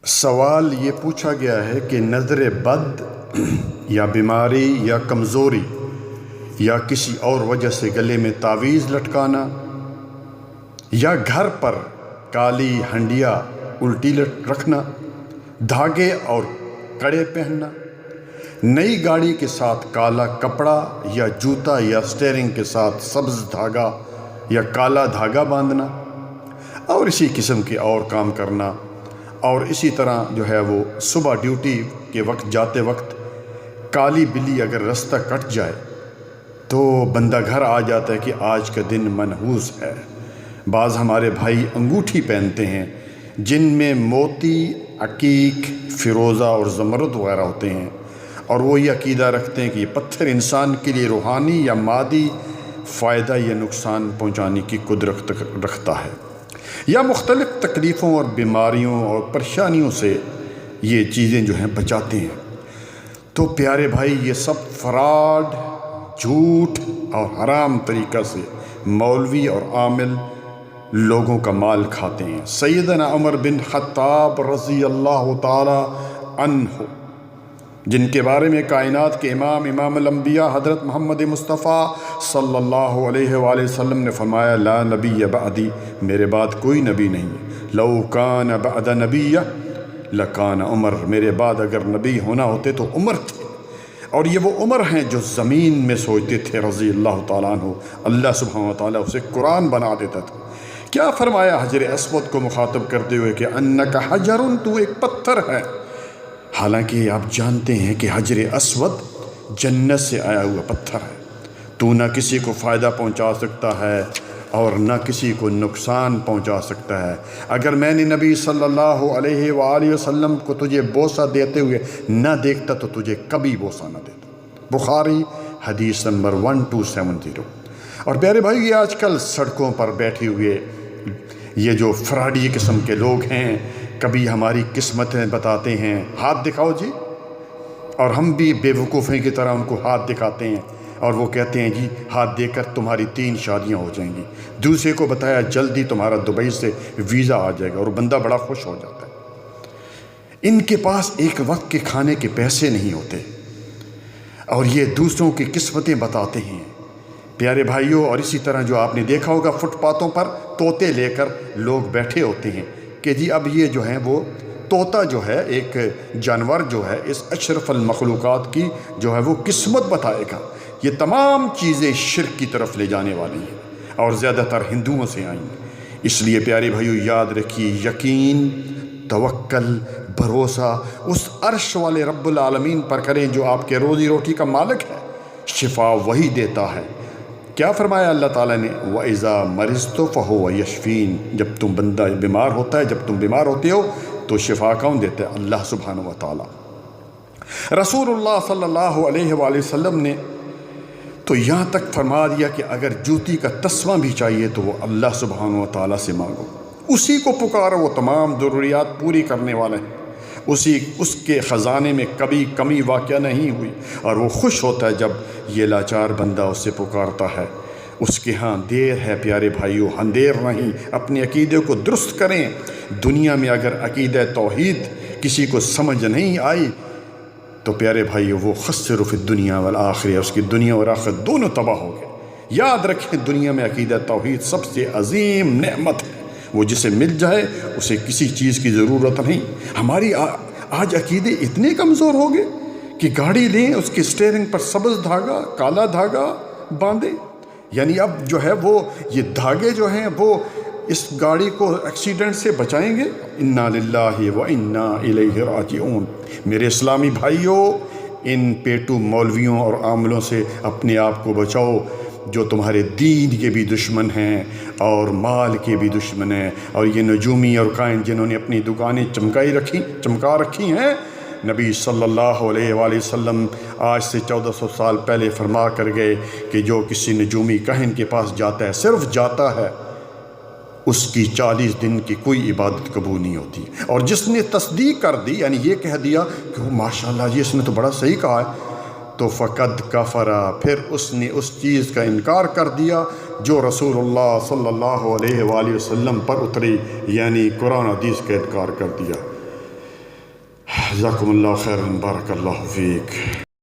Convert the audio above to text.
سوال یہ پوچھا گیا ہے کہ نظر بد یا بیماری یا کمزوری یا کسی اور وجہ سے گلے میں تعویذ لٹکانا یا گھر پر کالی ہنڈیا الٹی رکھنا، دھاگے اور کڑے پہننا، نئی گاڑی کے ساتھ کالا کپڑا یا جوتا یا سٹیئرنگ کے ساتھ سبز دھاگا یا کالا دھاگا باندھنا اور اسی قسم کے اور کام کرنا، اور اسی طرح جو ہے وہ صبح ڈیوٹی کے وقت جاتے وقت کالی بلی اگر رستہ کٹ جائے تو بندہ گھر آ جاتا ہے کہ آج کا دن منحوس ہے۔ بعض ہمارے بھائی انگوٹھی پہنتے ہیں جن میں موتی، عقیق، فیروزہ اور زمرد وغیرہ ہوتے ہیں، اور وہ یہ عقیدہ رکھتے ہیں کہ یہ پتھر انسان کے لیے روحانی یا مادی فائدہ یا نقصان پہنچانے کی قدرت رکھتا ہے، یا مختلف تکلیفوں اور بیماریوں اور پریشانیوں سے یہ چیزیں جو ہیں بچاتے ہیں۔ تو پیارے بھائی، یہ سب فراڈ، جھوٹ اور حرام طریقہ سے مولوی اور عامل لوگوں کا مال کھاتے ہیں۔ سیدنا عمر بن خطاب رضی اللہ تعالی عنہ، جن کے بارے میں کائنات کے امام الانبیاء حضرت محمد مصطفیٰ صلی اللہ علیہ وآلہ وسلم نے فرمایا، لا نبی بعدی، میرے بعد کوئی نبی نہیں، لو کان بعد نبی لکان عمر، میرے بعد اگر نبی ہونا ہوتے تو عمر تھے، اور یہ وہ عمر ہیں جو زمین میں سوچتے تھے رضی اللہ تعالیٰ عنہ۔ اللہ سبحانہ وتعالیٰ اسے قرآن بنا دیتا تھا۔ کیا فرمایا حجر اسود کو مخاطب کرتے ہوئے کہ انک حجر، تو ایک پتھر ہے، حالانکہ آپ جانتے ہیں کہ حجر اسود جنت سے آیا ہوا پتھر ہے، تو نہ کسی کو فائدہ پہنچا سکتا ہے اور نہ کسی کو نقصان پہنچا سکتا ہے۔ اگر میں نے نبی صلی اللہ علیہ وآلہ وسلم کو تجھے بوسہ دیتے ہوئے نہ دیکھتا تو تجھے کبھی بوسہ نہ دیتا۔ بخاری حدیث نمبر 1270۔ اور پیارے بھائی، یہ آج کل سڑکوں پر بیٹھے ہوئے یہ جو فراڈی قسم کے لوگ ہیں، کبھی ہماری قسمتیں بتاتے ہیں، ہاتھ دکھاؤ جی، اور ہم بھی بے وقوفیں کی طرح ان کو ہاتھ دکھاتے ہیں اور وہ کہتے ہیں جی ہاتھ دے کر تمہاری 3 شادیاں ہو جائیں گی۔ دوسرے کو بتایا جلدی تمہارا دبئی سے ویزا آ جائے گا، اور بندہ بڑا خوش ہو جاتا ہے۔ ان کے پاس ایک وقت کے کھانے کے پیسے نہیں ہوتے اور یہ دوسروں کی قسمتیں بتاتے ہیں پیارے بھائیوں۔ اور اسی طرح جو آپ نے دیکھا ہوگا فٹ پاتھوں پر طوطے لے کر لوگ بیٹھے ہوتے ہیں کہ جی اب یہ جو ہیں وہ طوطا جو ہے ایک جانور جو ہے اس اشرف المخلوقات کی جو ہے وہ قسمت بتائے گا۔ یہ تمام چیزیں شرک کی طرف لے جانے والی ہیں اور زیادہ تر ہندوؤں سے آئیں۔ اس لیے پیارے بھائیو یاد رکھیے، یقین، توکل، بھروسہ اس عرش والے رب العالمین پر کریں جو آپ کے روزی روٹی کا مالک ہے۔ شفا وہی دیتا ہے۔ کیا فرمایا اللہ تعالیٰ نے، وَإِذَا مَرِضْتُ فَهُوَ يَشْفِينِ، جب تم بندہ بیمار ہوتا ہے، جب تم بیمار ہوتے ہو تو شفا کون دیتا ہے؟ اللہ سبحانہ وتعالیٰ۔ رسول اللہ صلی اللہ علیہ وآلہ وسلم نے تو یہاں تک فرما دیا کہ اگر جوتی کا تسمہ بھی چاہیے تو وہ اللہ سبحانہ وتعالیٰ سے مانگو، اسی کو پکارو، وہ تمام ضروریات پوری کرنے والے ہیں، اس کے خزانے میں کبھی کمی واقع نہیں ہوئی، اور وہ خوش ہوتا ہے جب یہ لاچار بندہ اس سے پکارتا ہے۔ اس کے ہاں دیر ہے پیارے بھائیوں، اندیر نہیں۔ اپنے عقیدے کو درست کریں۔ دنیا میں اگر عقیدہ توحید کسی کو سمجھ نہیں آئی تو پیارے بھائیوں وہ خسر فی الدنیا والآخرہ، اس کی دنیا اور آخرت دونوں تباہ ہو گئے۔ یاد رکھیں، دنیا میں عقیدہ توحید سب سے عظیم نعمت ہے، وہ جسے مل جائے اسے کسی چیز کی ضرورت نہیں۔ ہماری آج عقیدے اتنے کمزور ہو گئے کہ گاڑی لیں، اس کے سٹیئرنگ پر سبز دھاگا، کالا دھاگا باندھیں، یعنی اب جو ہے وہ یہ دھاگے جو ہیں وہ اس گاڑی کو ایکسیڈنٹ سے بچائیں گے۔ انا للہ و انا الیہ راجعون۔ میرے اسلامی بھائیوں، ان پیٹو مولویوں اور عاملوں سے اپنے آپ کو بچاؤ جو تمہارے دین کے بھی دشمن ہیں اور مال کے بھی دشمن ہیں، اور یہ نجومی اور کائن جنہوں نے اپنی دکانیں چمکا رکھی ہیں۔ نبی صلی اللہ علیہ وآلہ وسلم آج سے 1400 سال پہلے فرما کر گئے کہ جو کسی نجومی کاہن کے پاس جاتا ہے، صرف جاتا ہے، اس کی 40 دن کی کوئی عبادت قبول نہیں ہوتی، اور جس نے تصدیق کر دی، یعنی یہ کہہ دیا کہ ماشاءاللہ جی اس نے تو بڑا صحیح کہا ہے، تو فقد کفر، پھر اس نے اس چیز کا انکار کر دیا جو رسول اللہ صلی اللہ علیہ وآلہ وسلم پر اتری، یعنی قرآن حدیث کا انکار کر دیا۔ جزاکم اللہ خیرا، بارک اللہ فیک۔